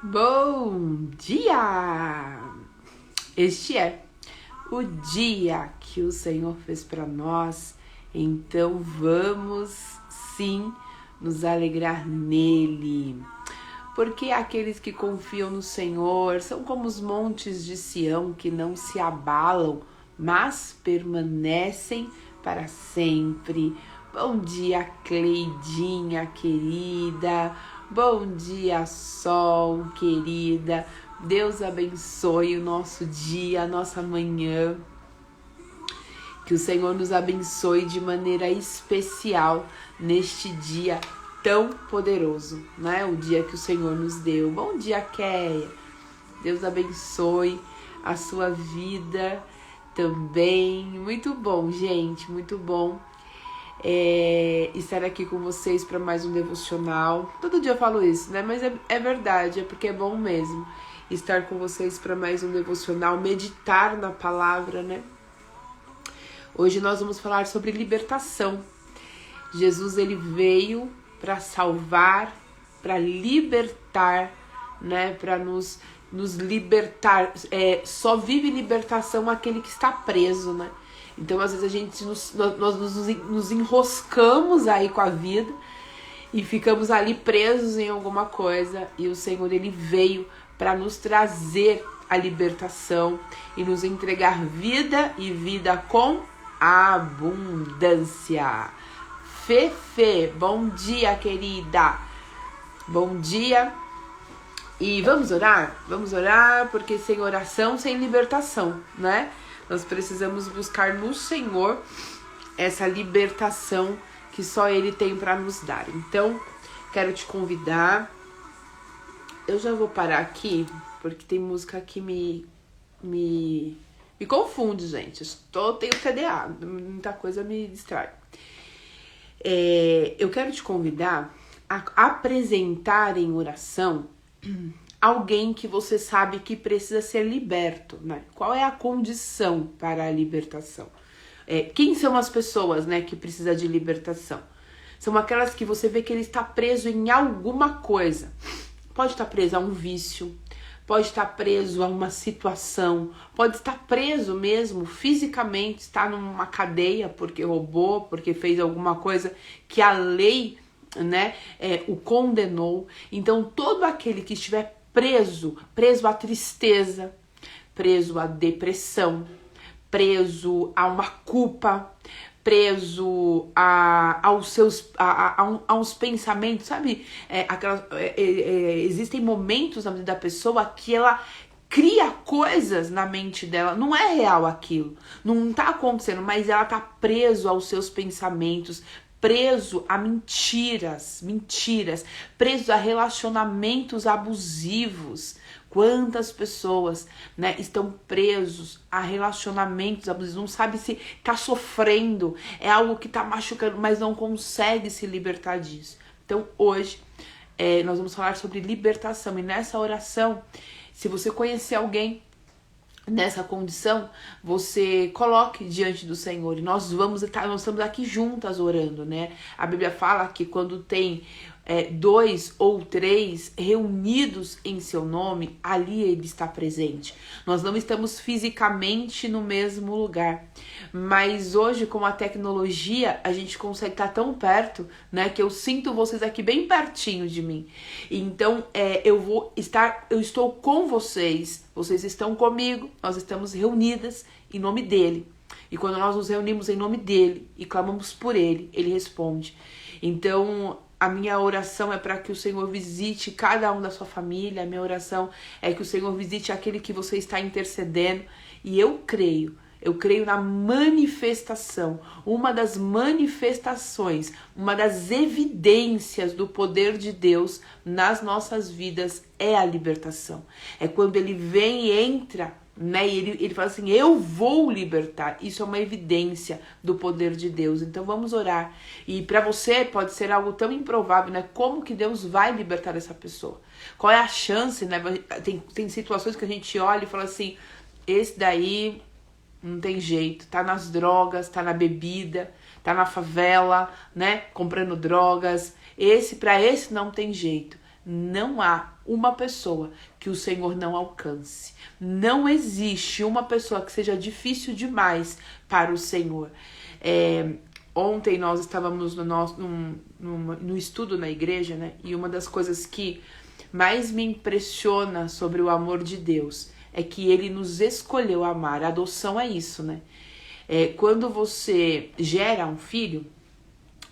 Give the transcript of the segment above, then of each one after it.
Bom dia! Este é o dia que o Senhor fez para nós, então vamos sim nos alegrar nele. Porque aqueles que confiam no Senhor são como os montes de Sião que não se abalam, mas permanecem para sempre. Bom dia, Cleidinha querida. Bom dia, Sol querida. Deus abençoe o nosso dia, a nossa manhã. Que o Senhor nos abençoe de maneira especial neste dia tão poderoso, né? O dia que o Senhor nos deu. Bom dia, Kéia. Deus abençoe a sua vida também. Muito bom, gente, muito bom estar aqui com vocês para mais um devocional. Todo dia eu falo isso, né? Mas é verdade, é porque é bom mesmo estar com vocês para mais um devocional, meditar na palavra, né? Hoje nós vamos falar sobre libertação. Jesus, ele veio para salvar, para libertar, né? Para nos libertar. Só vive libertação aquele que está preso, né? Então, às vezes, nós nos enroscamos aí com a vida e ficamos ali presos em alguma coisa. E o Senhor, ele veio para nos trazer a libertação e nos entregar vida e vida com abundância. Fefe, bom dia, querida. Bom dia. E vamos orar? Vamos orar, porque sem oração, sem libertação, né? Nós precisamos buscar no Senhor essa libertação que só Ele tem para nos dar. Então, quero te convidar. Eu já vou parar aqui, porque tem música que me confunde, gente. Tenho TDA, muita coisa me distrai. Eu quero te convidar a apresentar em oração alguém que você sabe que precisa ser liberto, né? Qual é a condição para a libertação? Quem são as pessoas, né, que precisam de libertação? São aquelas que você vê que ele está preso em alguma coisa. Pode estar preso a um vício, pode estar preso a uma situação, pode estar preso mesmo fisicamente, está numa cadeia porque roubou, porque fez alguma coisa que a lei, né, o condenou. Então, todo aquele que estiver preso à tristeza, preso à depressão, preso a uma culpa, preso aos pensamentos, sabe? Existem momentos na vida da pessoa que ela cria coisas na mente dela, não é real aquilo, não tá acontecendo, mas ela tá preso aos seus pensamentos, preso a mentiras, preso a relacionamentos abusivos. Quantas pessoas, né, estão presos a relacionamentos abusivos, não sabe se tá sofrendo, é algo que tá machucando, mas não consegue se libertar disso. Então hoje nós vamos falar sobre libertação, e nessa oração, se você conhecer alguém nessa condição, você coloque diante do Senhor, e nós estamos aqui juntas orando, né? A Bíblia fala que quando tem 2 ou 3 reunidos em seu nome, ali ele está presente. Nós não estamos fisicamente no mesmo lugar, mas hoje, com a tecnologia, a gente consegue estar tão perto, né, que eu sinto vocês aqui bem pertinho de mim. Então, eu estou com vocês, vocês estão comigo, nós estamos reunidas em nome dele. E quando nós nos reunimos em nome dele e clamamos por ele, ele responde. Então, a minha oração é para que o Senhor visite cada um da sua família. A minha oração é que o Senhor visite aquele que você está intercedendo. E eu creio na manifestação. Uma das manifestações, uma das evidências do poder de Deus nas nossas vidas é a libertação. É quando ele vem e entra, né? E ele fala assim, eu vou libertar. Isso é uma evidência do poder de Deus. Então vamos orar. E para você pode ser algo tão improvável, né? Como que Deus vai libertar essa pessoa? Qual é a chance, né? Tem situações que a gente olha e fala assim, esse daí não tem jeito, tá nas drogas, tá na bebida, tá na favela, né? Comprando drogas. Pra esse não tem jeito. Não há uma pessoa que o Senhor não alcance. Não existe uma pessoa que seja difícil demais para o Senhor. Ontem nós estávamos no estudo na igreja, né? E uma das coisas que mais me impressiona sobre o amor de Deus é que Ele nos escolheu amar. A adoção é isso, né? Quando você gera um filho,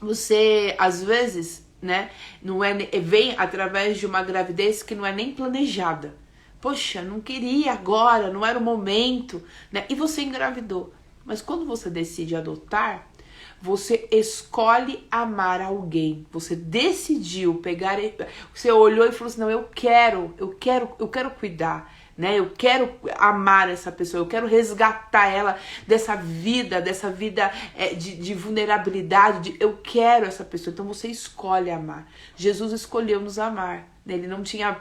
você, às vezes, né, vem através de uma gravidez que não é nem planejada. Poxa, não queria agora, não era o momento, né? E você engravidou. Mas quando você decide adotar, você escolhe amar alguém. Você decidiu pegar, você olhou e falou assim: não, eu quero cuidar, né? Eu quero amar essa pessoa, eu quero resgatar ela dessa vida de vulnerabilidade. Eu quero essa pessoa. Então você escolhe amar. Jesus escolheu nos amar. Ele não tinha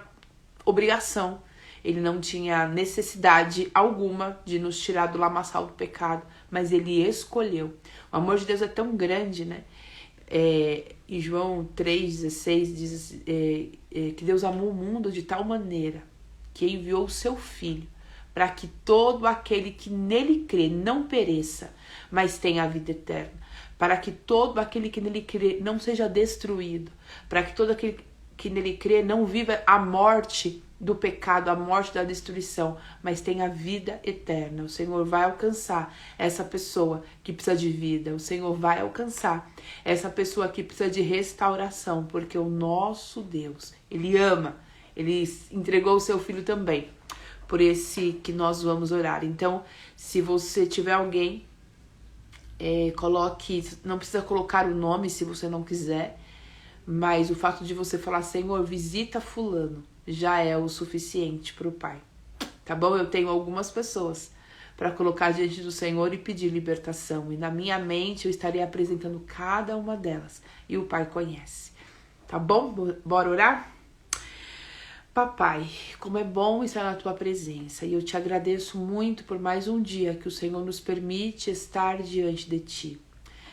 obrigação, ele não tinha necessidade alguma de nos tirar do lamaçal do pecado, mas ele escolheu. O amor de Deus é tão grande, né? Em João 3,16 diz que Deus amou o mundo de tal maneira que enviou o seu Filho, para que todo aquele que nele crê não pereça, mas tenha a vida eterna. Para que todo aquele que nele crê não seja destruído. Para que todo aquele que nele crê não viva a morte do pecado, a morte da destruição, mas tenha a vida eterna. O Senhor vai alcançar essa pessoa que precisa de vida. O Senhor vai alcançar essa pessoa que precisa de restauração, porque o nosso Deus, Ele ama. Ele entregou o seu Filho também, por esse que nós vamos orar. Então, se você tiver alguém, coloque, não precisa colocar o nome se você não quiser, mas o fato de você falar: Senhor, visita fulano, já é o suficiente para o Pai. Tá bom? Eu tenho algumas pessoas para colocar diante do Senhor e pedir libertação. E na minha mente eu estarei apresentando cada uma delas. E o Pai conhece. Tá bom? Bora orar? Papai, como é bom estar na Tua presença. E eu te agradeço muito por mais um dia que o Senhor nos permite estar diante de Ti.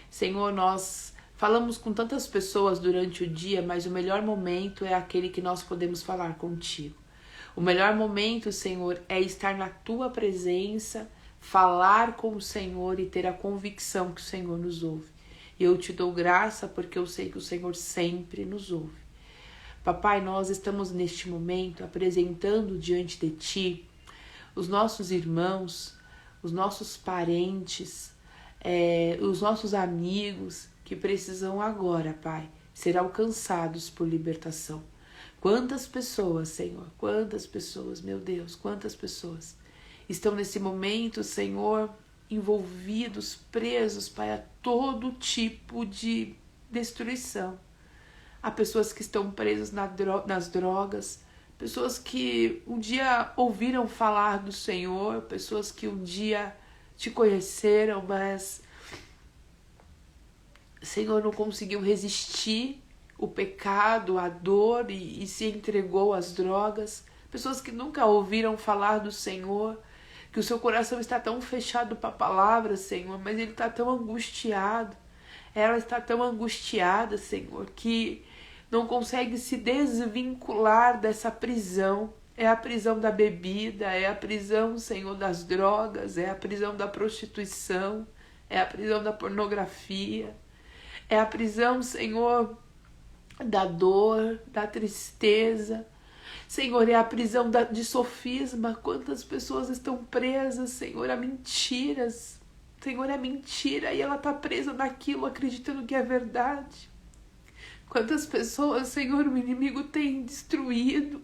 Senhor, nós falamos com tantas pessoas durante o dia, mas o melhor momento é aquele que nós podemos falar contigo. O melhor momento, Senhor, é estar na Tua presença, falar com o Senhor e ter a convicção que o Senhor nos ouve. E eu te dou graça porque eu sei que o Senhor sempre nos ouve. Papai, nós estamos neste momento apresentando diante de Ti os nossos irmãos, os nossos parentes, os nossos amigos, que precisam agora, Pai, ser alcançados por libertação. Quantas pessoas, Senhor, quantas pessoas, meu Deus, quantas pessoas estão nesse momento, Senhor, envolvidos, presos, Pai, a todo tipo de destruição. Há pessoas que estão presas nas drogas, pessoas que um dia ouviram falar do Senhor, pessoas que um dia Te conheceram, mas Senhor, não conseguiu resistir o pecado, a dor e se entregou às drogas. Pessoas que nunca ouviram falar do Senhor, que o seu coração está tão fechado para a palavra, Senhor, mas ele está tão angustiado. Ela está tão angustiada, Senhor, que não consegue se desvincular dessa prisão. É a prisão da bebida, é a prisão, Senhor, das drogas, é a prisão da prostituição, é a prisão da pornografia. É a prisão, Senhor, da dor, da tristeza. Senhor, é a prisão de sofisma. Quantas pessoas estão presas, Senhor, a mentiras. Senhor, é mentira e ela está presa naquilo, acreditando que é verdade. Quantas pessoas, Senhor, o inimigo tem destruído.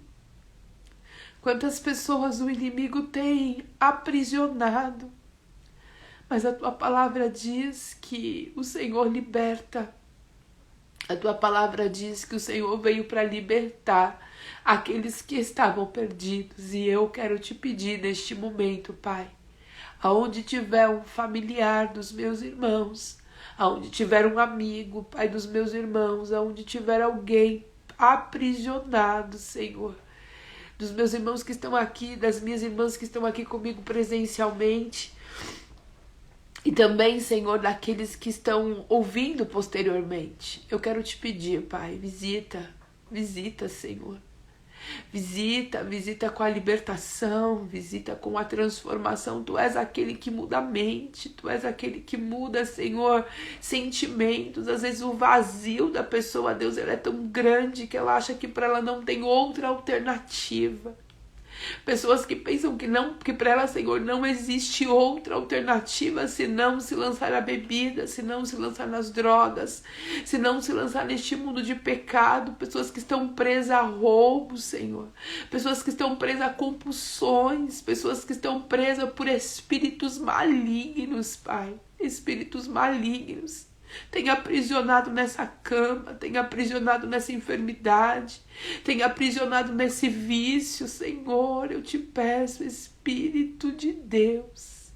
Quantas pessoas o inimigo tem aprisionado. Mas a Tua palavra diz que o Senhor liberta. A Tua palavra diz que o Senhor veio para libertar aqueles que estavam perdidos. E eu quero Te pedir neste momento, Pai, aonde tiver um familiar dos meus irmãos, aonde tiver um amigo, Pai, dos meus irmãos, aonde tiver alguém aprisionado, Senhor, dos meus irmãos que estão aqui, das minhas irmãs que estão aqui comigo presencialmente, e também, Senhor, daqueles que estão ouvindo posteriormente. Eu quero Te pedir, Pai, visita Visita, Senhor. Visita com a libertação, visita com a transformação. Tu és aquele que muda a mente, tu és aquele que muda, Senhor, sentimentos. Às vezes o vazio da pessoa, Deus, ele é tão grande que ela acha que para ela não tem outra alternativa. Pessoas que pensam que para ela, Senhor, não existe outra alternativa senão se lançar na bebida, senão se lançar nas drogas, senão se lançar neste mundo de pecado. Pessoas que estão presas a roubos, Senhor. Pessoas que estão presas a compulsões, pessoas que estão presas por espíritos malignos, Pai. Espíritos malignos. Tem aprisionado nessa cama, tem aprisionado nessa enfermidade, tem aprisionado nesse vício, Senhor. Eu te peço, Espírito de Deus.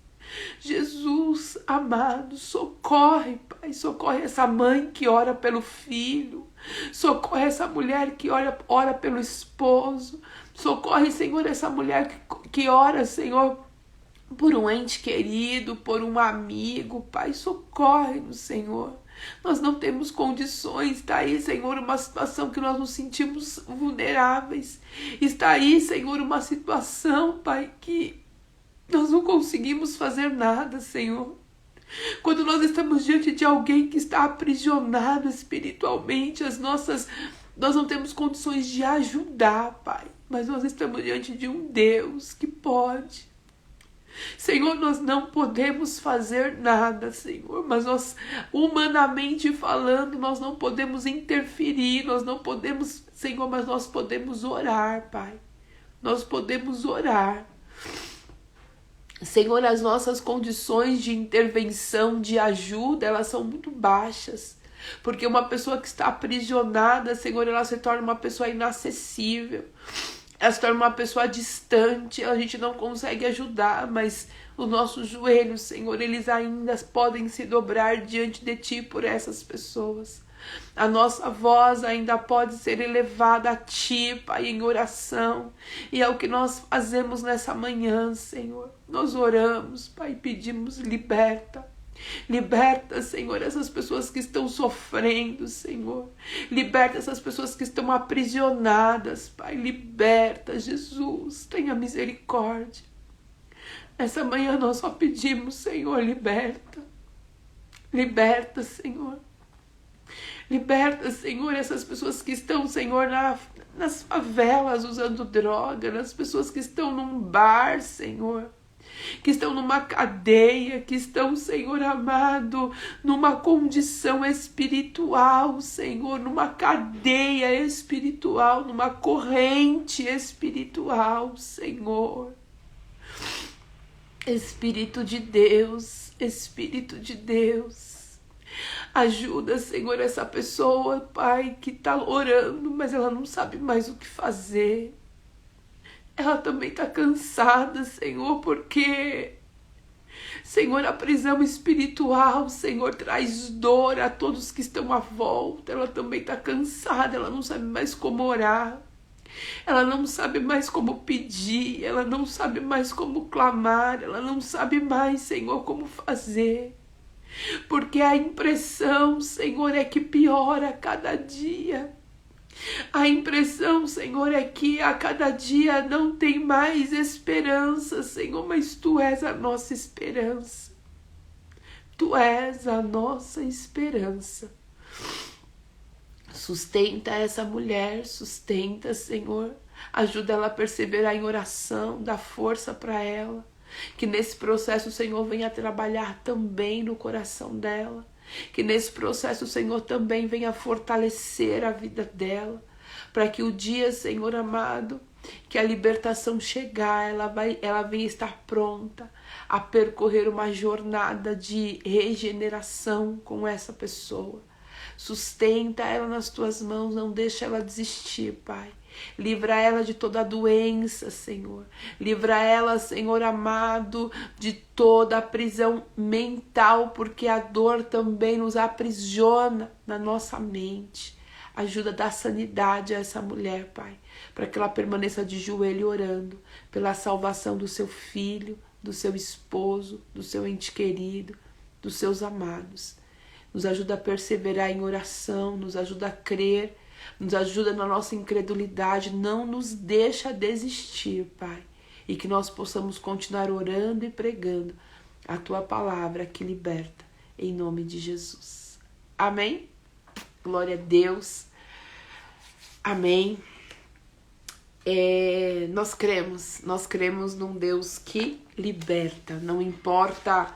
Jesus amado, socorre, Pai, socorre essa mãe que ora pelo filho, socorre essa mulher que ora pelo esposo, socorre, Senhor, essa mulher que ora, Senhor, por um ente querido, por um amigo. Pai, socorre-nos, Senhor. Nós não temos condições. Está aí, Senhor, uma situação que nós nos sentimos vulneráveis. Está aí, Senhor, uma situação, Pai, que nós não conseguimos fazer nada, Senhor. Quando nós estamos diante de alguém que está aprisionado espiritualmente, nós não temos condições de ajudar, Pai. Mas nós estamos diante de um Deus que pode. Senhor, nós não podemos fazer nada, Senhor, mas nós, humanamente falando, nós não podemos interferir, nós não podemos, Senhor, mas nós podemos orar, Pai. Nós podemos orar. Senhor, as nossas condições de intervenção, de ajuda, elas são muito baixas. Porque uma pessoa que está aprisionada, Senhor, ela se torna uma pessoa inacessível. Ela se torna uma pessoa distante, a gente não consegue ajudar, mas os nossos joelhos, Senhor, eles ainda podem se dobrar diante de Ti por essas pessoas. A nossa voz ainda pode ser elevada a Ti, Pai, em oração. E é o que nós fazemos nessa manhã, Senhor. Nós oramos, Pai, pedimos liberta. Liberta, Senhor, essas pessoas que estão sofrendo, Senhor. Liberta essas pessoas que estão aprisionadas, Pai. Liberta, Jesus. Tenha misericórdia. Nessa manhã nós só pedimos, Senhor, liberta. Liberta, Senhor. Liberta, Senhor, essas pessoas que estão, Senhor, nas favelas usando droga, nas pessoas que estão num bar, Senhor, que estão numa cadeia, que estão, Senhor amado, numa condição espiritual, Senhor, numa cadeia espiritual, numa corrente espiritual, Senhor. Espírito de Deus, Espírito de Deus, ajuda, Senhor, essa pessoa, Pai, que está orando, mas ela não sabe mais o que fazer. Ela também está cansada, Senhor, porque, Senhor, a prisão espiritual, Senhor, traz dor a todos que estão à volta. Ela também está cansada, ela não sabe mais como orar. Ela não sabe mais como pedir, ela não sabe mais como clamar, ela não sabe mais, Senhor, como fazer. Porque a impressão, Senhor, é que piora a cada dia. A impressão, Senhor, é que a cada dia não tem mais esperança, Senhor, mas Tu és a nossa esperança. Tu és a nossa esperança. Sustenta essa mulher, sustenta, Senhor. Ajuda ela a perseverar em oração, dá força para ela. Que nesse processo o Senhor venha trabalhar também no coração dela. Que nesse processo o Senhor também venha fortalecer a vida dela. Para que o dia, Senhor amado, que a libertação chegar, ela venha estar pronta a percorrer uma jornada de regeneração com essa pessoa. Sustenta ela nas Tuas mãos, não deixa ela desistir, Pai. Livra ela de toda a doença, Senhor. Livra ela, Senhor amado, de toda a prisão mental, porque a dor também nos aprisiona na nossa mente. Ajuda a dar sanidade a essa mulher, Pai, para que ela permaneça de joelho orando pela salvação do seu filho, do seu esposo, do seu ente querido, dos seus amados. Nos ajuda a perseverar em oração, nos ajuda a crer, Nos ajuda na nossa incredulidade, não nos deixa desistir, Pai. E que nós possamos continuar orando e pregando a Tua palavra que liberta, em nome de Jesus. Amém? Glória a Deus. Amém. Nós cremos num Deus que liberta, não importa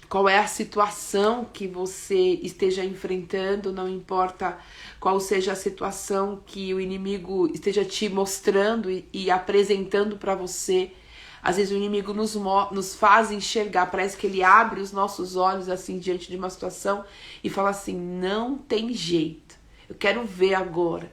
qual é a situação que você esteja enfrentando, não importa qual seja a situação que o inimigo esteja te mostrando e apresentando para você. Às vezes o inimigo nos faz enxergar, parece que ele abre os nossos olhos assim diante de uma situação e fala assim, não tem jeito, eu quero ver agora.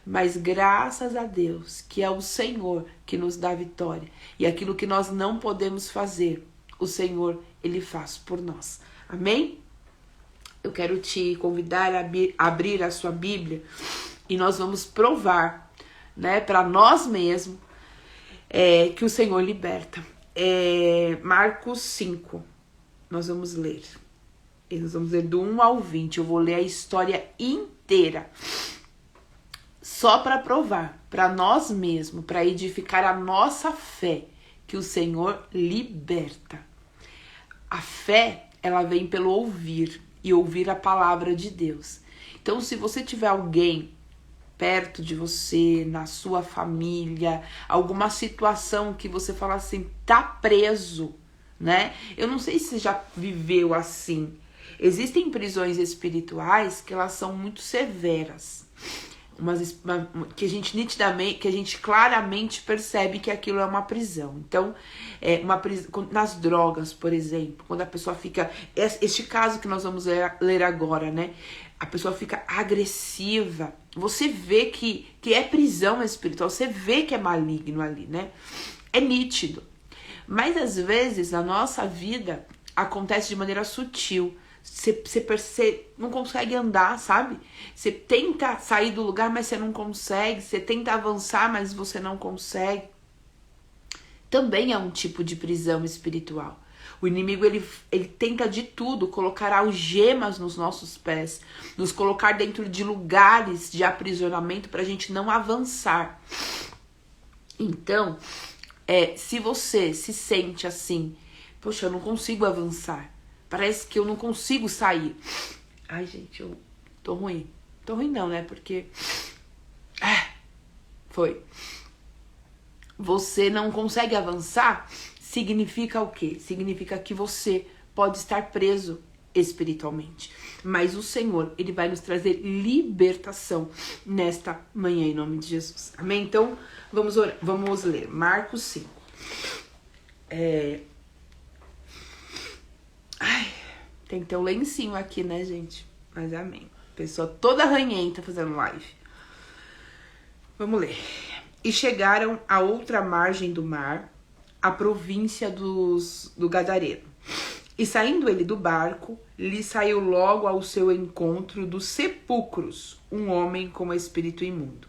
Mas graças a Deus, que é o Senhor que nos dá vitória. E aquilo que nós não podemos fazer, o Senhor, Ele faz por nós. Amém? Eu quero te convidar a abrir a sua Bíblia e nós vamos provar, né, para nós mesmos que o Senhor liberta. Marcos 5, nós vamos ler. E nós vamos ler do 1 ao 20. Eu vou ler a história inteira. Só para provar, para nós mesmos, para edificar a nossa fé, que o Senhor liberta. A fé, ela vem pelo ouvir, e ouvir a palavra de Deus. Então, se você tiver alguém perto de você, na sua família, alguma situação que você fala assim, tá preso, né? Eu não sei se você já viveu assim. Existem prisões espirituais que elas são muito severas. Que a gente nitidamente, que a gente claramente percebe que aquilo é uma prisão. Então, uma prisão nas drogas, por exemplo, quando a pessoa fica, este caso que nós vamos ler agora, né? A pessoa fica agressiva. Você vê que é prisão espiritual, você vê que é maligno ali, né? É nítido. Mas às vezes na nossa vida acontece de maneira sutil. Você não consegue andar, sabe? Você tenta sair do lugar, mas você não consegue. Você tenta avançar, mas você não consegue. Também é um tipo de prisão espiritual. O inimigo, ele tenta de tudo, colocar algemas nos nossos pés, nos colocar dentro de lugares de aprisionamento para a gente não avançar. Então, se você se sente assim, poxa, eu não consigo avançar. Parece que eu não consigo sair. Ai, gente, eu tô ruim. Tô ruim não, né? Porque... foi. Você não consegue avançar, significa o quê? Significa que você pode estar preso espiritualmente. Mas o Senhor, Ele vai nos trazer libertação nesta manhã, em nome de Jesus. Amém? Então, vamos ler. Marcos 5. Tem que ter um lencinho aqui, né, gente? Mas amém. Pessoa toda ranhenta fazendo live. Vamos ler. E chegaram à outra margem do mar, a província do Gadareno. E saindo ele do barco, lhe saiu logo ao seu encontro dos sepulcros um homem com espírito imundo.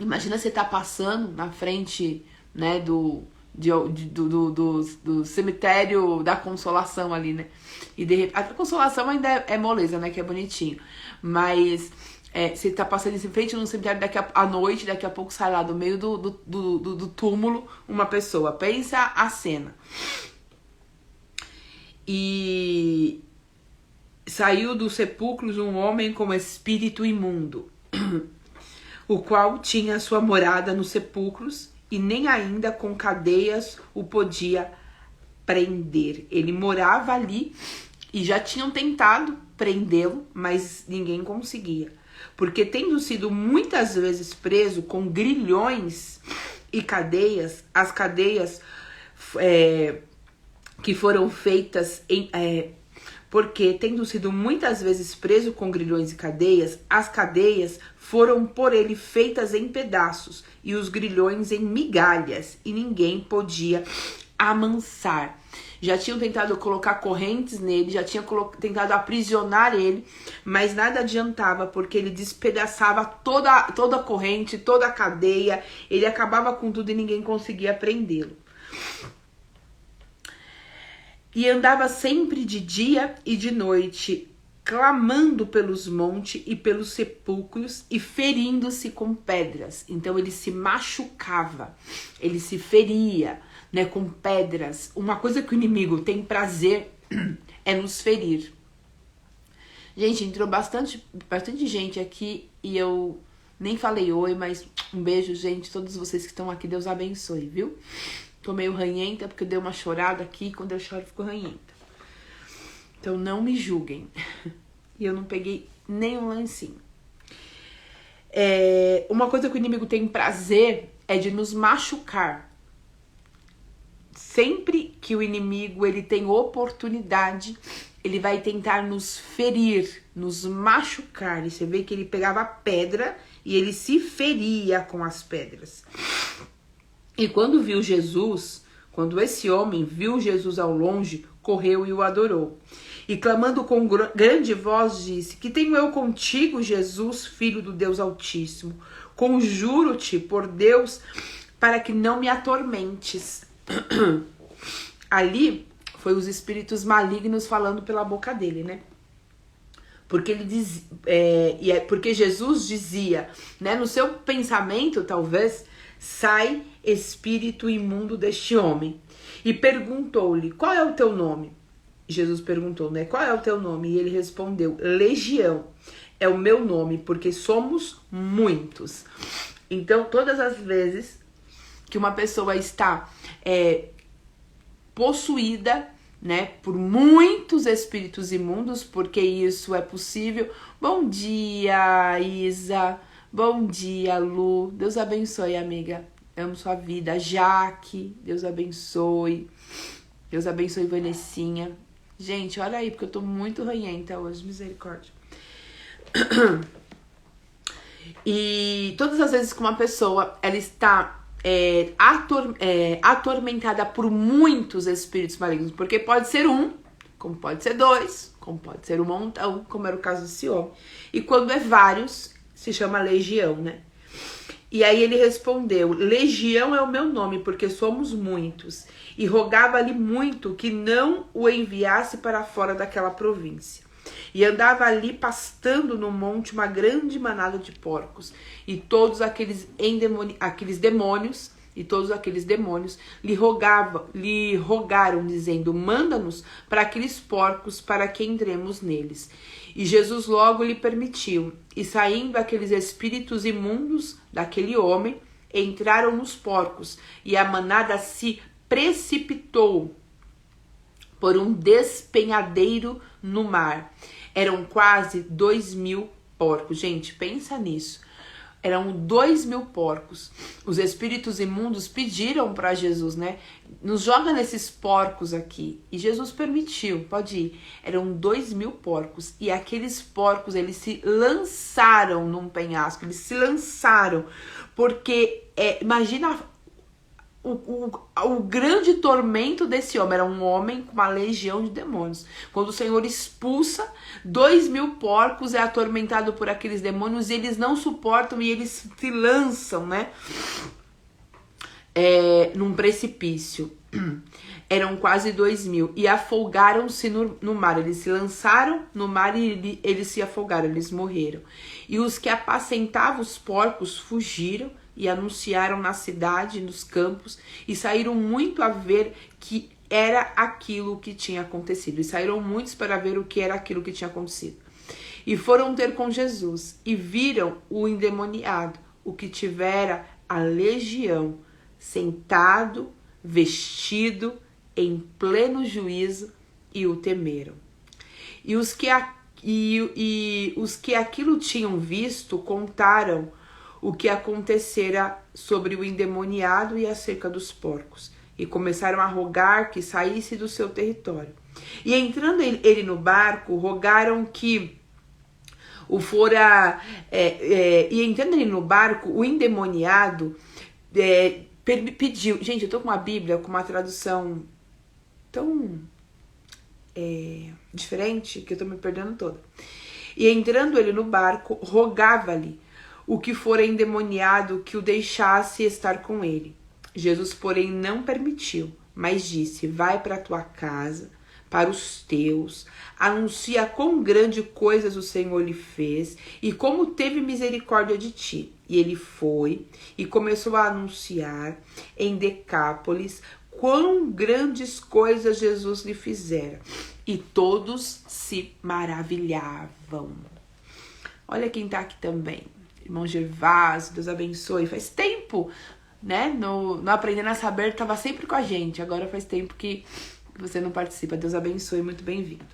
Imagina você tá passando na frente, né, do cemitério da Consolação ali, né? E de repente, a Consolação ainda é moleza, né? Que é bonitinho. Mas você tá passando em frente num cemitério à noite, daqui a pouco sai lá do meio do túmulo uma pessoa. Pensa a cena. E saiu dos sepulcros um homem com espírito imundo, o qual tinha sua morada nos sepulcros, e nem ainda com cadeias o podia prender. Ele morava ali e já tinham tentado prendê-lo, mas ninguém conseguia. Porque tendo sido muitas vezes preso com grilhões e cadeias, as cadeias que foram feitas porque tendo sido muitas vezes preso com grilhões e cadeias, as cadeias foram por ele feitas em pedaços e os grilhões em migalhas, e ninguém podia amansar. Já tinham tentado colocar correntes nele, já tinham tentado aprisionar ele, mas nada adiantava, porque ele despedaçava toda a corrente, toda a cadeia, ele acabava com tudo e ninguém conseguia prendê-lo. E andava sempre de dia e de noite clamando pelos montes e pelos sepulcros e ferindo-se com pedras. Então ele se machucava, ele se feria, né, com pedras. Uma coisa que o inimigo tem prazer é nos ferir. Gente, entrou bastante gente aqui e eu nem falei oi, mas um beijo, gente, todos vocês que estão aqui, Deus abençoe, viu? Tô meio ranhenta porque eu dei uma chorada aqui e quando eu choro eu fico ranhenta. Então não me julguem. E eu não peguei nenhum lancinho. Uma coisa que o inimigo tem prazer é de nos machucar. Sempre que o inimigo ele tem oportunidade, ele vai tentar nos ferir, nos machucar. E você vê que ele pegava pedra e ele se feria com as pedras. E quando viu Jesus, quando esse homem viu Jesus ao longe, correu e o adorou. E clamando com grande voz disse: que tenho eu contigo, Jesus, filho do Deus Altíssimo? Conjuro-te por Deus para que não me atormentes. Ali foi os espíritos malignos falando pela boca dele, né? Porque ele diz, porque Jesus dizia, né, no seu pensamento, talvez, sai espírito imundo deste homem. E perguntou-lhe: qual é o teu nome? Jesus perguntou, né? Qual é o teu nome? E ele respondeu: Legião é o meu nome, porque somos muitos. Então, todas as vezes que uma pessoa está possuída, né, por muitos espíritos imundos, porque isso é possível. Bom dia, Isa. Bom dia, Lu. Deus abençoe, amiga. Amo sua vida. Jaque, Deus abençoe. Deus abençoe, Vanessinha. Gente, olha aí, porque eu tô muito ranhenta hoje, misericórdia. E todas as vezes que uma pessoa, ela está atormentada por muitos espíritos malignos, porque pode ser um, como pode ser dois, como pode ser um montão, como era o caso desse homem. E quando é vários, se chama legião, né? E aí ele respondeu: Legião é o meu nome, porque somos muitos. E rogava-lhe muito que não o enviasse para fora daquela província. E andava ali pastando no monte uma grande manada de porcos. E todos aqueles demônios lhe rogaram, dizendo: manda-nos para aqueles porcos, para que entremos neles. E Jesus logo lhe permitiu. E saindo aqueles espíritos imundos daquele homem, entraram nos porcos, e a manada se precipitou por um despenhadeiro no mar. Eram quase 2.000 porcos. Gente, pensa nisso. Eram 2.000 porcos. Os espíritos imundos pediram para Jesus, né? Nos joga nesses porcos aqui. E Jesus permitiu, pode ir. Eram 2.000 porcos. E aqueles porcos, eles se lançaram num penhasco. Eles se lançaram. Porque, imagina o grande tormento desse homem. Era um homem com uma legião de demônios. Quando o Senhor expulsa 2.000 porcos, é atormentado por aqueles demônios, e eles não suportam e eles se lançam, né, num precipício. Eram quase 2.000 e afogaram-se no mar. Eles se lançaram no mar e eles se afogaram, eles morreram. E os que apacentavam os porcos fugiram e anunciaram na cidade, nos campos, e saíram muito a ver que era aquilo que tinha acontecido. E saíram muitos para ver o que era aquilo que tinha acontecido. E foram ter com Jesus, e viram o endemoniado, o que tivera a legião, sentado, vestido, em pleno juízo, e o temeram. E os que aquilo tinham visto, contaram o que acontecera sobre o endemoniado e acerca dos porcos, e começaram a rogar que saísse do seu território. E entrando ele no barco, rogaram que o fora... e entrando ele no barco, o endemoniado pediu... Gente, eu tô com uma Bíblia com uma tradução tão diferente que eu tô me perdendo toda. E entrando ele no barco, rogava-lhe o que fora endemoniado que o deixasse estar com ele. Jesus, porém, não permitiu, mas disse: vai para tua casa, para os teus. Anuncia quão grande coisas o Senhor lhe fez e como teve misericórdia de ti. E ele foi e começou a anunciar em Decápolis quão grandes coisas Jesus lhe fizera. E todos se maravilhavam. Olha quem tá aqui também. Irmão Gervásio, Deus abençoe. Faz tempo, né? No Aprendendo a Saber, tava sempre com a gente. Agora faz tempo que você não participa. Deus abençoe, muito bem-vindo.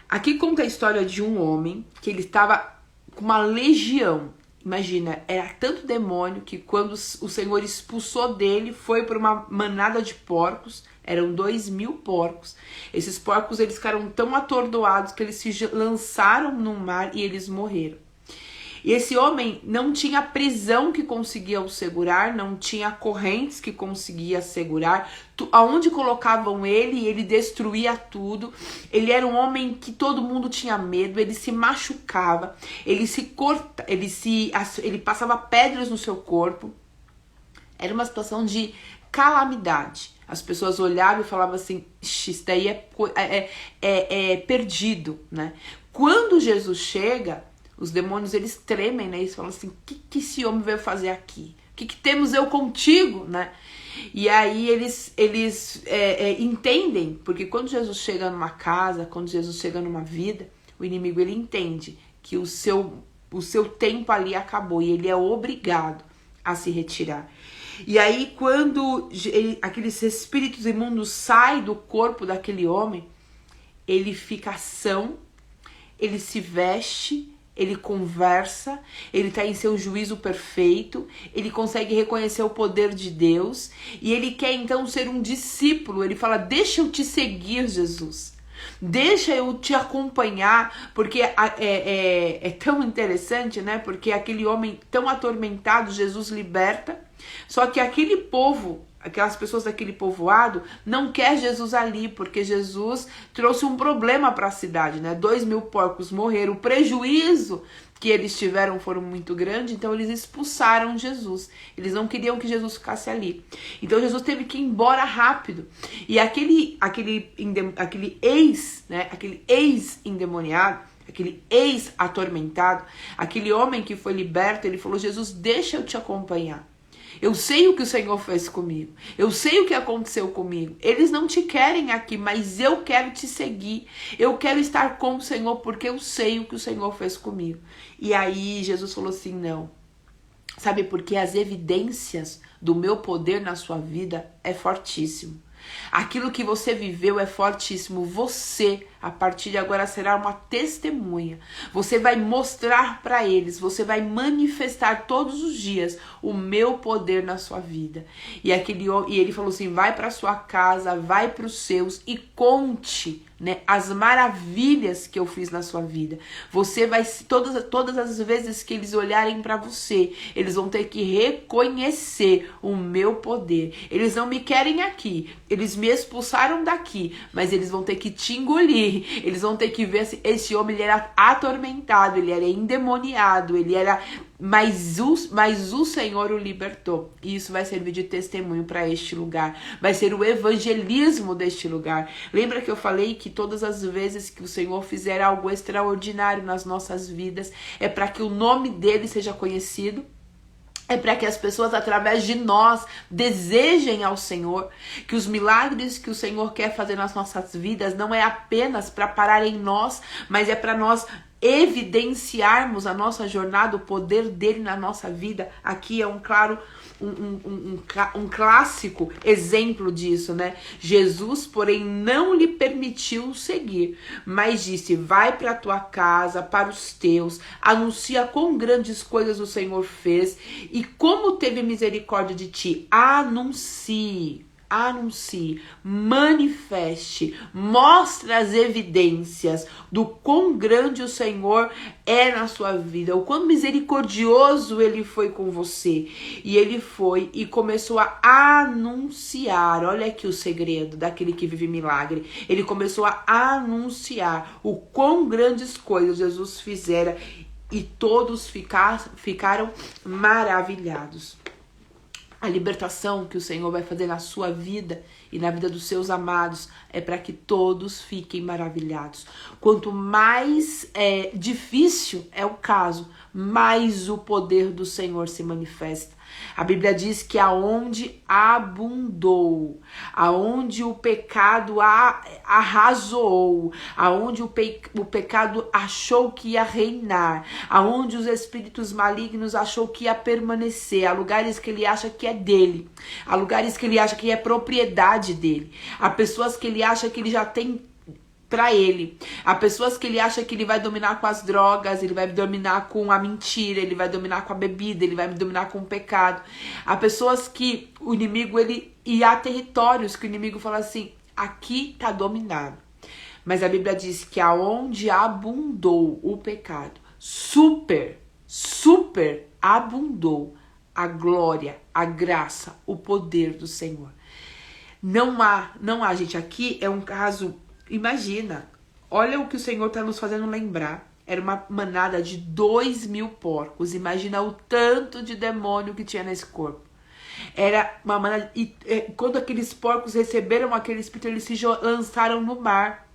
Aqui conta a história de um homem que ele estava com uma legião. Imagina, era tanto demônio que quando o Senhor expulsou dele, foi para uma manada de porcos. Eram 2.000 porcos. Esses porcos, eles ficaram tão atordoados que eles se lançaram no mar e eles morreram. E esse homem não tinha prisão que conseguia o segurar, não tinha correntes que conseguia segurar. Aonde colocavam ele destruía tudo. Ele era um homem que todo mundo tinha medo, ele se machucava, ele passava pedras no seu corpo. Era uma situação de calamidade. As pessoas olhavam e falavam assim, isso daí é perdido, né? Quando Jesus chega, os demônios, eles tremem, né? Eles falam assim, o que esse homem veio fazer aqui? O que temos eu contigo, né? E aí eles entendem, porque quando Jesus chega numa casa, quando Jesus chega numa vida, o inimigo, ele entende que o seu tempo ali acabou e ele é obrigado a se retirar. E aí quando aqueles espíritos imundos saem do corpo daquele homem, ele fica são, ele se veste, ele conversa, ele está em seu juízo perfeito, ele consegue reconhecer o poder de Deus e ele quer então ser um discípulo. Ele fala, deixa eu te seguir, Jesus. Deixa eu te acompanhar, porque é tão interessante, né? Porque aquele homem tão atormentado, Jesus liberta, só que aquele povo, aquelas pessoas daquele povoado, não quer Jesus ali, porque Jesus trouxe um problema para a cidade, né? 2.000 porcos morreram, o prejuízo que eles tiveram foram muito grande, então eles expulsaram Jesus. Eles não queriam que Jesus ficasse ali. Então Jesus teve que ir embora rápido. E aquele ex-endemoniado, aquele ex-atormentado, aquele homem que foi liberto, ele falou, Jesus, deixa eu te acompanhar. Eu sei o que o Senhor fez comigo. Eu sei o que aconteceu comigo. Eles não te querem aqui, mas eu quero te seguir. Eu quero estar com o Senhor porque eu sei o que o Senhor fez comigo. E aí Jesus falou assim, não. Sabe, porque as evidências do meu poder na sua vida é fortíssimo. Aquilo que você viveu é fortíssimo. Você, a partir de agora, será uma testemunha. Você vai mostrar para eles, você vai manifestar todos os dias o meu poder na sua vida. E ele falou assim, vai para sua casa, vai para os seus e conte, né, as maravilhas que eu fiz na sua vida. Você vai, todas as vezes que eles olharem para você, eles vão ter que reconhecer o meu poder. Eles não me querem aqui, eles me expulsaram daqui, mas eles vão ter que te engolir. Eles vão ter que ver se esse homem, ele era atormentado, ele era endemoniado, ele era... Mas o Senhor o libertou. E isso vai servir de testemunho para este lugar. Vai ser o evangelismo deste lugar. Lembra que eu falei que todas as vezes que o Senhor fizer algo extraordinário nas nossas vidas, é para que o nome dele seja conhecido? É para que as pessoas, através de nós, desejem ao Senhor, que os milagres que o Senhor quer fazer nas nossas vidas não é apenas para parar em nós, mas é para nós evidenciarmos a nossa jornada, o poder dele na nossa vida. Aqui é um clássico exemplo disso, né? Jesus, porém, não lhe permitiu seguir, mas disse, vai para a tua casa, para os teus, anuncia quão grandes coisas o Senhor fez e como teve misericórdia de ti. Anuncie, manifeste, mostre as evidências do quão grande o Senhor é na sua vida, o quão misericordioso ele foi com você. E ele foi e começou a anunciar, olha aqui o segredo daquele que vive milagre, ele começou a anunciar o quão grandes coisas Jesus fizera e todos ficaram maravilhados. A libertação que o Senhor vai fazer na sua vida e na vida dos seus amados é para que todos fiquem maravilhados. Quanto mais difícil é o caso, mais o poder do Senhor se manifesta. A Bíblia diz que aonde abundou, aonde o pecado arrasou, aonde o pecado achou que ia reinar, aonde os espíritos malignos achou que ia permanecer, há lugares que ele acha que é dele, há lugares que ele acha que é propriedade dele, há pessoas que ele acha que ele já tem pra ele. Há pessoas que ele acha que ele vai dominar com as drogas, ele vai dominar com a mentira, ele vai dominar com a bebida, ele vai dominar com o pecado. Há pessoas que o inimigo, e há territórios que o inimigo fala assim, aqui tá dominado. Mas a Bíblia diz que aonde abundou o pecado, super abundou a glória, a graça, o poder do Senhor. Não há, gente, aqui é um caso. Imagina, olha o que o Senhor está nos fazendo lembrar. Era uma manada de 2.000 porcos. Imagina o tanto de demônio que tinha nesse corpo. Era uma manada. E quando aqueles porcos receberam aquele espírito, eles se lançaram no mar.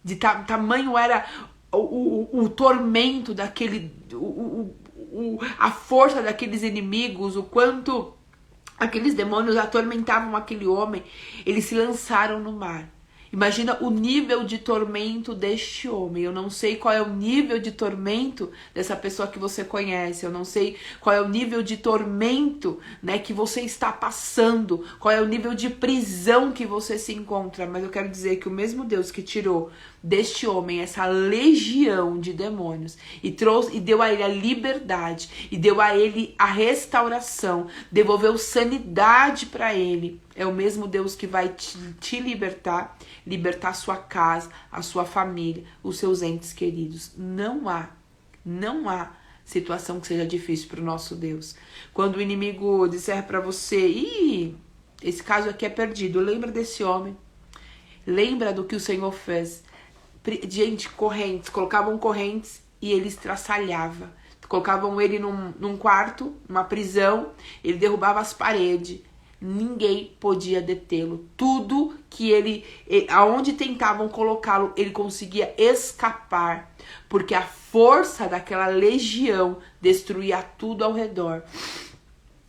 De tamanho era o tormento daquele. A força daqueles inimigos, o quanto aqueles demônios atormentavam aquele homem. Eles se lançaram no mar. Imagina o nível de tormento deste homem. Eu não sei qual é o nível de tormento dessa pessoa que você conhece. Eu não sei qual é o nível de tormento, né, que você está passando. Qual é o nível de prisão que você se encontra. Mas eu quero dizer que o mesmo Deus que tirou deste homem essa legião de demônios e deu a ele a liberdade e deu a ele a restauração, devolveu sanidade para ele, é o mesmo Deus que vai te libertar a sua casa, a sua família, os seus entes queridos. Não há situação que seja difícil para o nosso Deus. Quando o inimigo disser para você, esse caso aqui é perdido, lembra desse homem, lembra do que o Senhor fez. Gente, correntes, colocavam correntes e ele estraçalhava. Colocavam ele num quarto, numa prisão, ele derrubava as paredes. Ninguém podia detê-lo. Tudo que aonde tentavam colocá-lo, ele conseguia escapar, porque a força daquela legião destruía tudo ao redor.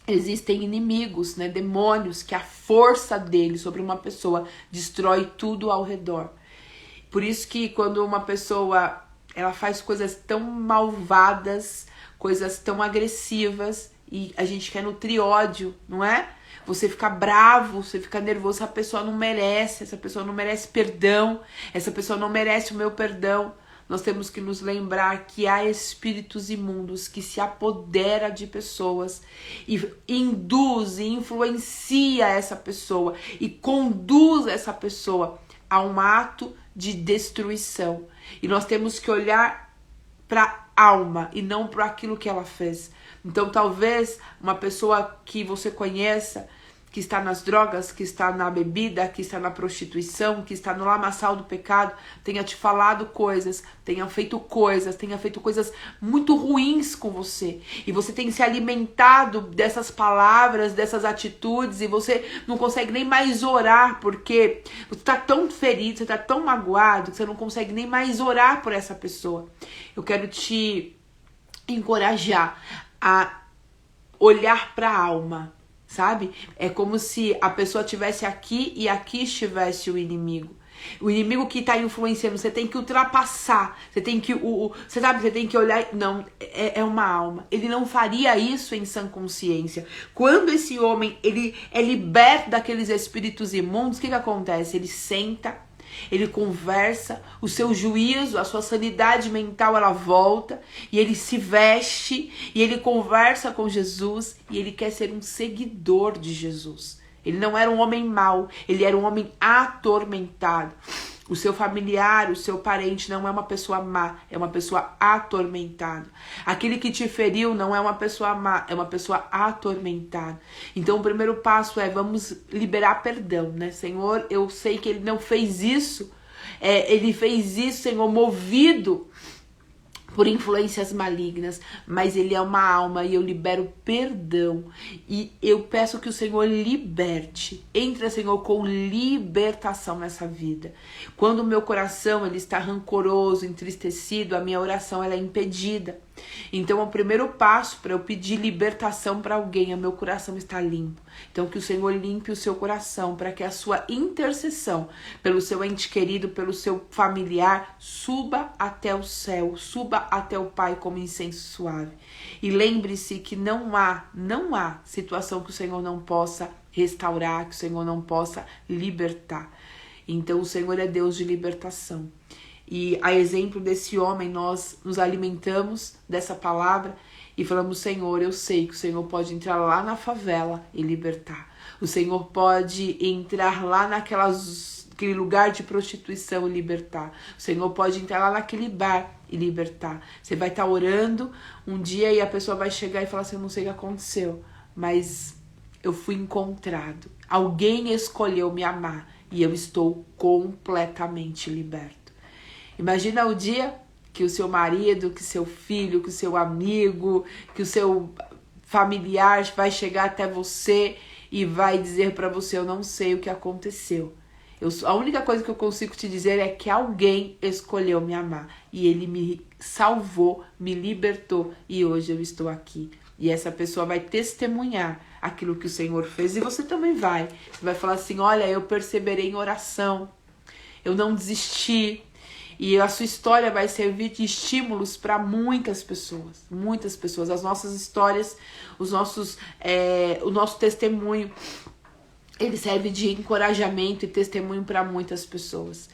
Existem inimigos, né, demônios, que a força deles sobre uma pessoa destrói tudo ao redor. Por isso que quando uma pessoa ela faz coisas tão malvadas, coisas tão agressivas, e a gente quer nutrir ódio, não é? Você fica bravo, você fica nervoso, essa pessoa não merece perdão, essa pessoa não merece o meu perdão. Nós temos que nos lembrar que há espíritos imundos que se apodera de pessoas e induz e influencia essa pessoa e conduz essa pessoa a um ato de destruição. E nós temos que olhar para a alma e não para aquilo que ela fez. Então talvez uma pessoa que você conheça, que está nas drogas, que está na bebida, que está na prostituição, que está no lamaçal do pecado, tenha te falado coisas, tenha feito coisas muito ruins com você. E você tem se alimentado dessas palavras, dessas atitudes, e você não consegue nem mais orar, porque você está tão ferido, você está tão magoado, que você não consegue nem mais orar por essa pessoa. Eu quero te encorajar a olhar para a alma. Sabe? É como se a pessoa estivesse aqui e aqui estivesse o inimigo. O inimigo que está influenciando, você tem que ultrapassar. Você tem que olhar. Não, é uma alma. Ele não faria isso em sã consciência. Quando esse homem ele é liberto daqueles espíritos imundos, o que acontece? Ele senta, ele conversa, o seu juízo, a sua sanidade mental, ela volta, e ele se veste, e ele conversa com Jesus, e ele quer ser um seguidor de Jesus. Ele não era um homem mau, ele era um homem atormentado. O seu familiar, o seu parente não é uma pessoa má, é uma pessoa atormentada. Aquele que te feriu não é uma pessoa má, é uma pessoa atormentada. Então o primeiro passo é, vamos liberar perdão, né? Senhor, eu sei que ele não fez isso, ele fez isso, Senhor, movido por influências malignas, mas ele é uma alma e eu libero perdão. E eu peço que o Senhor liberte. Entra, Senhor, com libertação nessa vida. Quando o meu coração ele está rancoroso, entristecido, a minha oração ela é impedida. Então, o primeiro passo para eu pedir libertação para alguém é meu coração estar limpo. Então, que o Senhor limpe o seu coração para que a sua intercessão pelo seu ente querido, pelo seu familiar, suba até o céu, suba até o Pai como incenso suave. E lembre-se que não há situação que o Senhor não possa restaurar, que o Senhor não possa libertar. Então, o Senhor é Deus de libertação. E a exemplo desse homem, nós nos alimentamos dessa palavra e falamos, Senhor, eu sei que o Senhor pode entrar lá na favela e libertar. O Senhor pode entrar lá naquele lugar de prostituição e libertar. O Senhor pode entrar lá naquele bar e libertar. Você vai estar orando um dia e a pessoa vai chegar e falar assim, eu não sei o que aconteceu, mas eu fui encontrado. Alguém escolheu me amar e eu estou completamente liberto. Imagina o dia que o seu marido, que o seu filho, que o seu amigo, que o seu familiar vai chegar até você e vai dizer para você, eu não sei o que aconteceu. A única coisa que eu consigo te dizer é que alguém escolheu me amar e ele me salvou, me libertou e hoje eu estou aqui. E essa pessoa vai testemunhar aquilo que o Senhor fez e você também vai. Você vai falar assim, olha, eu perseverei em oração, eu não desisti. E a sua história vai servir de estímulos para muitas pessoas. Muitas pessoas. As nossas histórias, o nosso testemunho, ele serve de encorajamento e testemunho para muitas pessoas.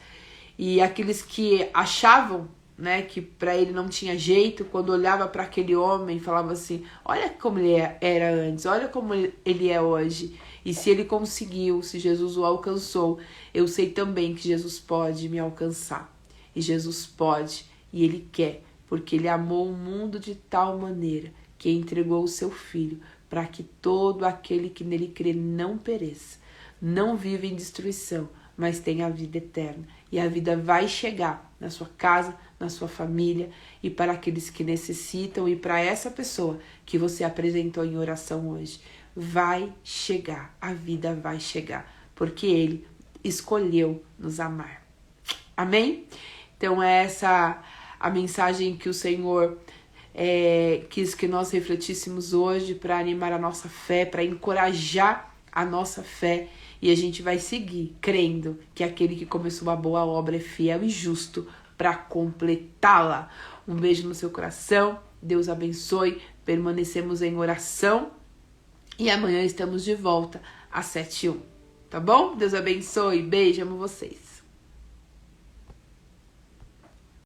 E aqueles que achavam, né, que para ele não tinha jeito, quando olhava para aquele homem, falava assim, olha como ele era antes, olha como ele é hoje. E se ele conseguiu, se Jesus o alcançou, eu sei também que Jesus pode me alcançar. E Jesus pode, e Ele quer, porque Ele amou o mundo de tal maneira que entregou o seu Filho, para que todo aquele que nele crê não pereça, não viva em destruição, mas tenha a vida eterna. E a vida vai chegar na sua casa, na sua família, e para aqueles que necessitam, e para essa pessoa que você apresentou em oração hoje, vai chegar, a vida vai chegar, porque Ele escolheu nos amar. Amém? Então, é essa a mensagem que o Senhor quis que nós refletíssemos hoje para animar a nossa fé, para encorajar a nossa fé. E a gente vai seguir crendo que aquele que começou a boa obra é fiel e justo para completá-la. Um beijo no seu coração, Deus abençoe, permanecemos em oração e amanhã estamos de volta às 7h01. Tá bom? Deus abençoe, beijo, amo vocês.